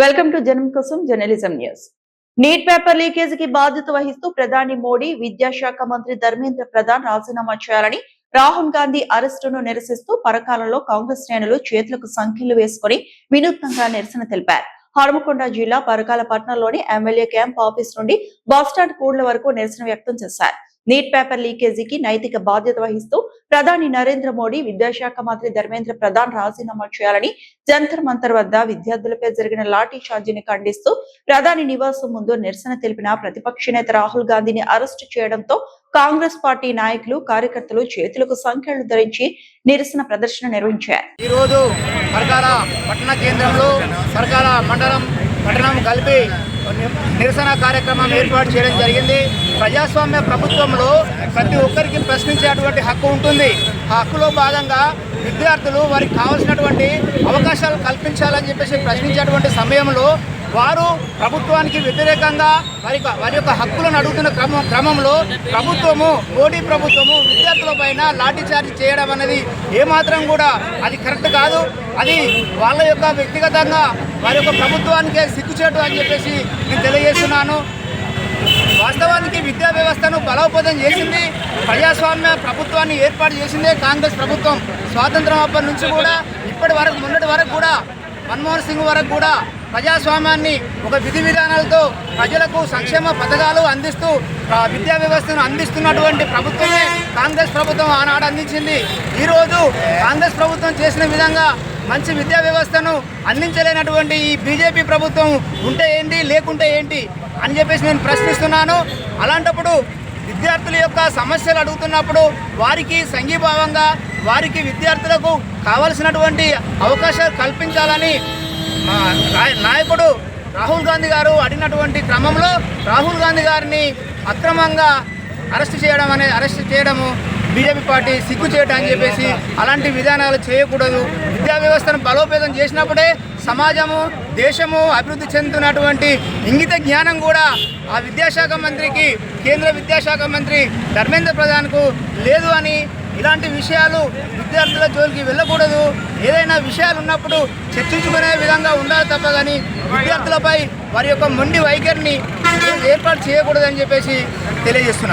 Welcome to జనం కోసం journalism news. Neat paper లీకేజీకి బాధ్యత వహిస్తూ ప్రధాని మోడీ, విద్యాశాఖ మంత్రి ధర్మేంద్ర ప్రధాన్ రాజీనామా చేయాలని రాహుల్ గాంధీ అరెస్టును నిరసిస్తూ పరకాలలో కాంగ్రెస్ శ్రేణులు చేతులకు సంఖ్యలు వేసుకుని వినూత్నంగా నిరసన తెలిపారు. హనుమకొండ జిల్లా పరకాల పట్టణంలోని ఎమ్మెల్యే క్యాంప్ ఆఫీస్ నుండి బస్టాండ్ కూడ్ల వరకు నిరసన వ్యక్తం చేశారు. నీట్ పేపర్ లీకేజీకి నైతిక బాధ్యత వహిస్తూ ప్రధాని నరేంద్ర మోడీ, విద్యాశాఖ మంత్రి ధర్మేంద్ర ప్రధాన్ రాజీనామా చేయాలని జంతర్ మంతర్ వద్ద విద్యార్థులపై జరిగిన లాఠీ చార్జీని ఖండిస్తూ ప్రధాని నివాసం ముందు నిరసన తెలిపిన ప్రతిపక్ష నేత రాహుల్ గాంధీని అరెస్టు చేయడంతో కాంగ్రెస్ పార్టీ నాయకులు, కార్యకర్తలు చేతులకు సంఖ్యలు ధరించి నిరసన ప్రదర్శన నిర్వహించారు. ఈ రోజు పరకాల పట్టణ కేంద్రంలో పరకాల పట్టణం కలిపి నిరసన కార్యక్రమం ఏర్పాటు చేయడం జరిగింది. ప్రజాస్వామ్య ప్రభుత్వంలో ప్రతి ఒక్కరికి ప్రశ్నించేటువంటి హక్కు ఉంటుంది. ఆ హక్కులో భాగంగా విద్యార్థులు వారికి కావాల్సినటువంటి అవకాశాలు కల్పించాలని చెప్పేసి ప్రశ్నించేటువంటి సమయంలో వారు ప్రభుత్వానికి వ్యతిరేకంగా వారి యొక్క హక్కులను అడుగుతున్న క్రమంలో మోడీ ప్రభుత్వము విద్యార్థుల పైన లాఠీచార్జ్ చేయడం అనేది ఏమాత్రం కూడా అది కరెక్ట్ కాదు. అది వాళ్ళ యొక్క వ్యక్తిగతంగా వారి యొక్క ప్రభుత్వానికే సిగ్గుచేటు అని చెప్పేసి నేను తెలియజేస్తున్నాను. వాస్తవానికి విద్యా వ్యవస్థను బలోపేతం చేసింది, ప్రజాస్వామ్య ప్రభుత్వాన్ని ఏర్పాటు చేసిందే కాంగ్రెస్ ప్రభుత్వం. స్వాతంత్రం అప్పటి నుంచి కూడా ఇప్పటి వరకు, మొన్నటి వరకు కూడా, మన్మోహన్ సింగ్ వరకు కూడా ప్రజాస్వామ్యాన్ని ఒక విధి విధానాలతో ప్రజలకు సంక్షేమ పథకాలు అందిస్తూ విద్యా వ్యవస్థను అందిస్తున్నటువంటి ప్రభుత్వమే కాంగ్రెస్ ప్రభుత్వం ఆనాడు అందించింది. ఈరోజు కాంగ్రెస్ ప్రభుత్వం చేసిన విధంగా మంచి విద్యా వ్యవస్థను అందించలేనటువంటి ఈ బీజేపీ ప్రభుత్వం ఉంటే ఏంటి, లేకుంటే ఏంటి అని చెప్పేసి నేను ప్రశ్నిస్తున్నాను. అలాంటప్పుడు విద్యార్థుల యొక్క సమస్యలు అడుగుతున్నప్పుడు వారికి సంఘీభావంగా వారికి విద్యార్థులకు కావలసినటువంటి అవకాశాలు కల్పించాలని నాయకుడు రాహుల్ గాంధీ గారు అడిగినటువంటి క్రమంలో రాహుల్ గాంధీ గారిని అక్రమంగా అరెస్ట్ చేయడము బీజేపీ పార్టీ సిగ్గు చేయడం అని చెప్పేసి అలాంటి విధానాలు చేయకూడదు. విద్యా వ్యవస్థను బలోపేతం చేసినప్పుడే సమాజము, దేశము అభివృద్ధి చెందుతున్నటువంటి ఇంగిత జ్ఞానం కూడా ఆ విద్యాశాఖ మంత్రికి, కేంద్ర విద్యాశాఖ మంత్రి ధర్మేంద్ర ప్రధాన్కు లేదు అని, ఇలాంటి విషయాలు విద్యార్థుల జోలికి వెళ్ళకూడదు. ఏదైనా విషయాలు ఉన్నప్పుడు చర్చించుకునే విధంగా ఉండాలి తప్ప కానీ విద్యార్థులపై వారి యొక్క మొండి వైఖరిని ఏర్పాటు చేయకూడదని చెప్పేసి తెలియజేస్తున్నారు.